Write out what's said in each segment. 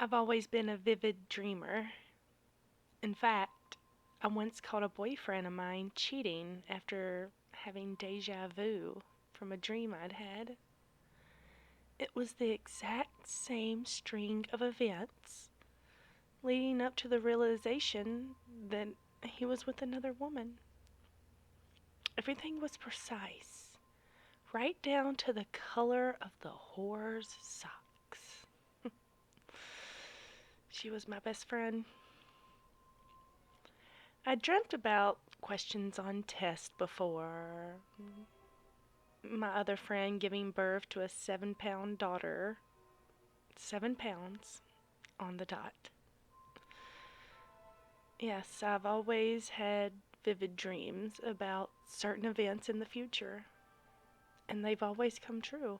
I've always been a vivid dreamer. In fact, I once caught a boyfriend of mine cheating after having deja vu from a dream I'd had. It was the exact same string of events leading up to the realization that he was with another woman. Everything was precise, right down to the color of the whore's socks. She was my best friend. I dreamt about questions on tests before. My other friend giving birth to a 7-pound daughter. 7 pounds on the dot. Yes, I've always had vivid dreams about certain events in the future, and they've always come true.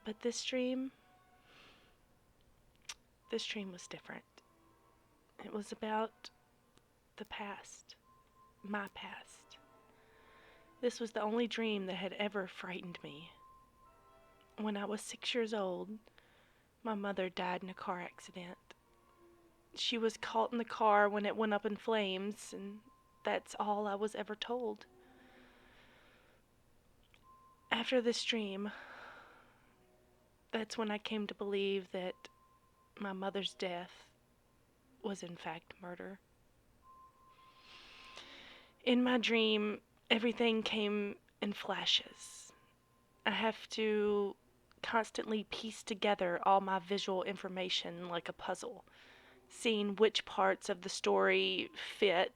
But this dream was different. It was about the past, my past. This was the only dream that had ever frightened me. When I was 6 years old, my mother died in a car accident. She was caught in the car when it went up in flames, and that's all I was ever told. After this dream, that's when I came to believe that my mother's death was in fact murder. In my dream, everything came in flashes. I have to constantly piece together all my visual information like a puzzle, seeing which parts of the story fit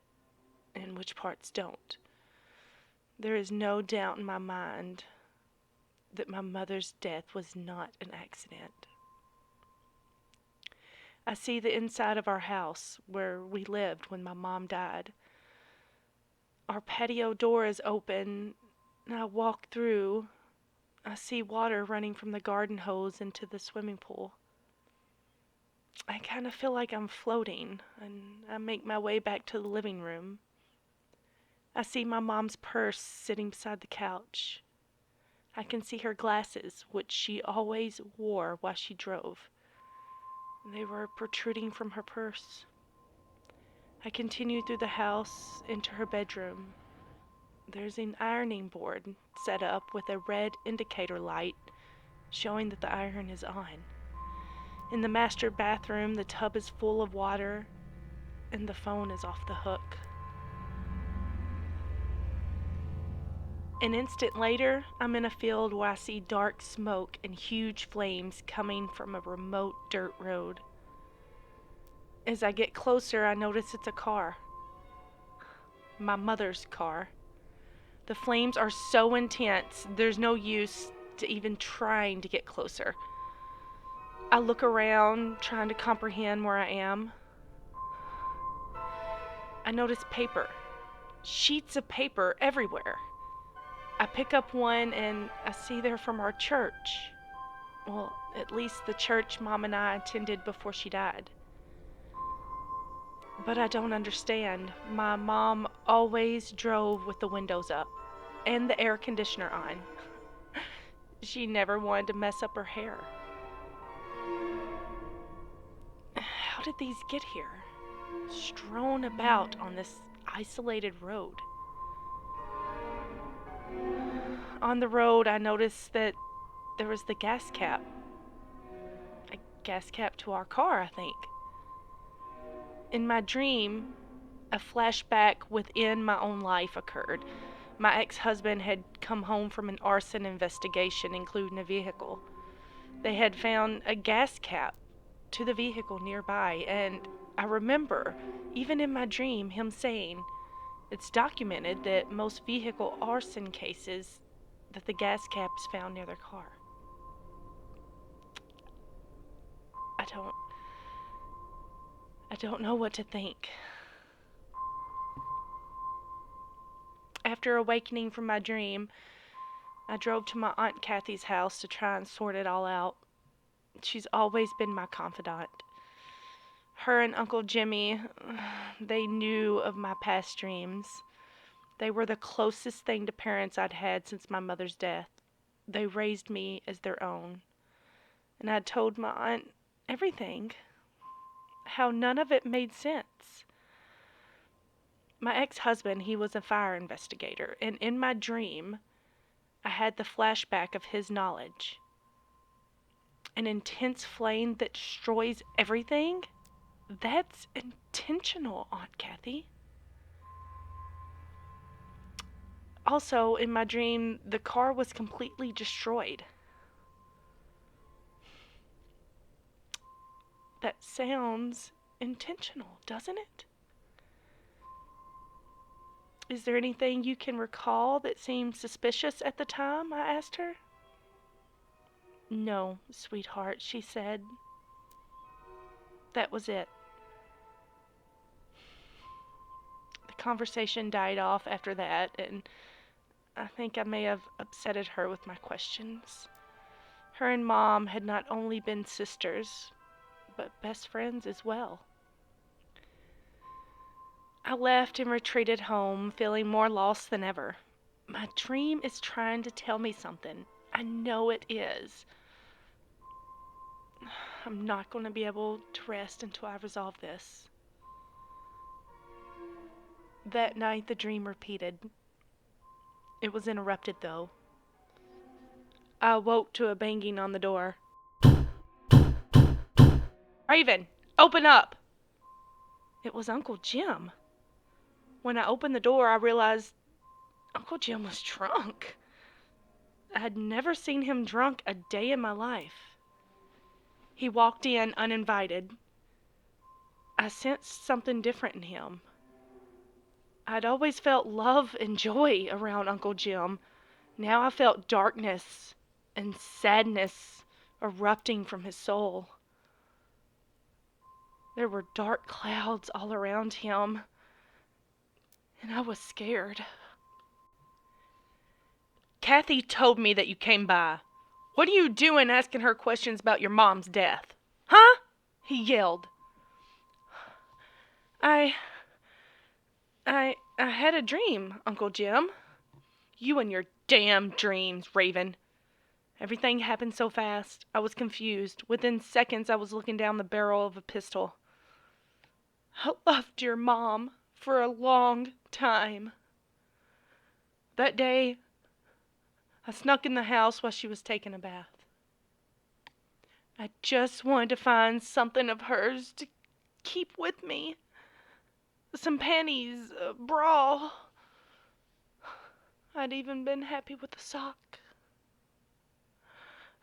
and which parts don't. There is no doubt in my mind that my mother's death was not an accident. I see the inside of our house where we lived when my mom died. Our patio door is open, and I walk through. I see water running from the garden hose into the swimming pool. I kind of feel like I'm floating, and I make my way back to the living room. I see my mom's purse sitting beside the couch. I can see her glasses, which she always wore while she drove. They were protruding from her purse. I continue through the house into her bedroom. There's an ironing board set up with a red indicator light showing that the iron is on. In the master bathroom, the tub is full of water and the phone is off the hook. An instant later, I'm in a field where I see dark smoke and huge flames coming from a remote dirt road. As I get closer, I notice it's a car. My mother's car. The flames are so intense, there's no use to even trying to get closer. I look around, trying to comprehend where I am. I notice paper. Sheets of paper everywhere. I pick up one and I see they're from our church. Well, at least the church Mom and I attended before she died. But I don't understand. My mom always drove with the windows up and the air conditioner on. She never wanted to mess up her hair. How did these get here? Strewn about on this isolated road. On the road, I noticed that there was the gas cap. A gas cap to our car, I think. In my dream, a flashback within my own life occurred. My ex-husband had come home from an arson investigation, including a vehicle. They had found a gas cap to the vehicle nearby, and I remember, even in my dream, him saying, it's documented that most vehicle arson cases that the gas cap is found near their car. I don't I don't know what to think. After awakening from my dream, I drove to my Aunt Kathy's house to try and sort it all out. She's always been my confidant. Her and Uncle Jimmy, they knew of my past dreams. They were the closest thing to parents I'd had since my mother's death. They raised me as their own. And I'd told my aunt everything. How none of it made sense. My ex-husband, he was a fire investigator, and in my dream, I had the flashback of his knowledge. An intense flame that destroys everything? That's intentional, Aunt Kathy. Also, in my dream, the car was completely destroyed. That sounds intentional, doesn't it? Is there anything you can recall that seemed suspicious at the time? I asked her. No, sweetheart, she said. That was it. The conversation died off after that, and I think I may have upsetted her with my questions. Her and Mom had not only been sisters, but best friends as well. I left and retreated home, feeling more lost than ever. My dream is trying to tell me something. I know it is. I'm not going to be able to rest until I resolve this. That night, the dream repeated. It was interrupted, though. I awoke to a banging on the door. Raven, open up! It was Uncle Jim. When I opened the door, I realized Uncle Jim was drunk. I had never seen him drunk a day in my life. He walked in uninvited. I sensed something different in him. I'd always felt love and joy around Uncle Jim. Now I felt darkness and sadness erupting from his soul. There were dark clouds all around him, and I was scared. Kathy told me that you came by. What are you doing asking her questions about your mom's death? Huh? He yelled. I had a dream, Uncle Jim. You and your damn dreams, Raven. Everything happened so fast. I was confused. Within seconds, I was looking down the barrel of a pistol. I loved your mom for a long time. That day, I snuck in the house while she was taking a bath. I just wanted to find something of hers to keep with me. Some panties, a bra. I'd even been happy with a sock.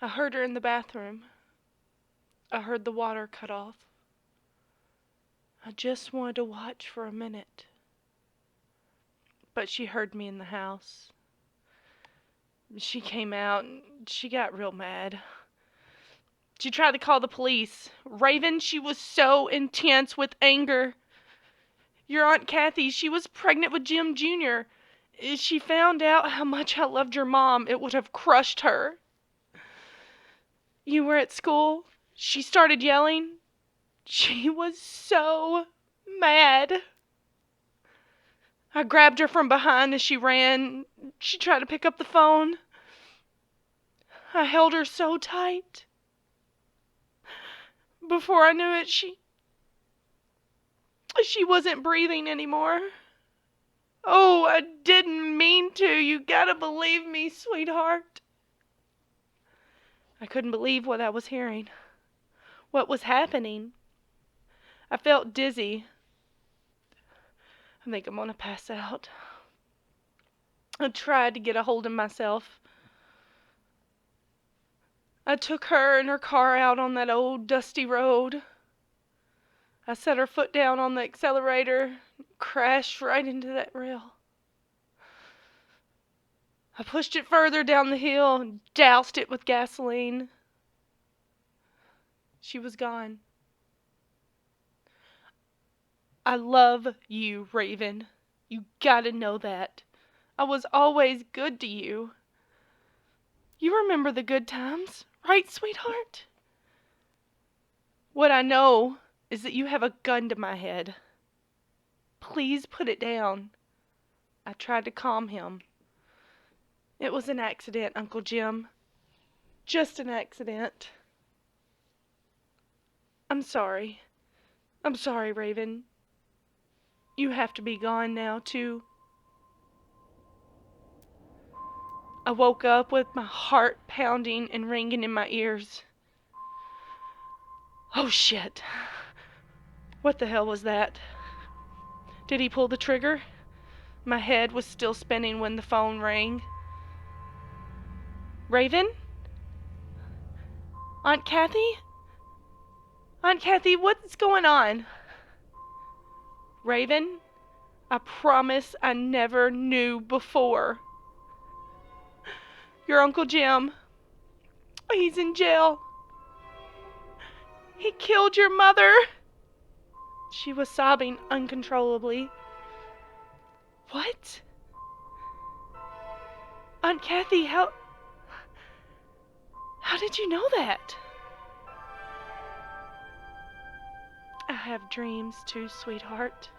I heard her in the bathroom. I heard the water cut off. I just wanted to watch for a minute. But she heard me in the house. She came out and she got real mad. She tried to call the police. Raven, she was so intense with anger. Your Aunt Kathy, she was pregnant with Jim Jr. If she found out how much I loved your mom, it would have crushed her. You were at school. She started yelling. She was so mad. I grabbed her from behind as she ran. She tried to pick up the phone. I held her so tight. Before I knew it, she wasn't breathing anymore. Oh, I didn't mean to. You gotta believe me, sweetheart. I couldn't believe what I was hearing. What was happening? I felt dizzy. I think I'm gonna pass out. I tried to get a hold of myself. I took her and her car out on that old dusty road. I set her foot down on the accelerator, crashed right into that rail. I pushed it further down the hill and doused it with gasoline. She was gone. I love you, Raven. You gotta know that. I was always good to you. You remember the good times, right, sweetheart? What I know is that you have a gun to my head. Please put it down. I tried to calm him. It was an accident, Uncle Jim. Just an accident. I'm sorry. I'm sorry, Raven. You have to be gone now, too. I woke up with my heart pounding and ringing in my ears. Oh shit. What the hell was that? Did he pull the trigger? My head was still spinning when the phone rang. Raven? Aunt Kathy? Aunt Kathy, what's going on? Raven, I promise I never knew before. Your Uncle Jim, he's in jail. He killed your mother. She was sobbing uncontrollably. What? Aunt Kathy, how did you know that? I have dreams too, sweetheart.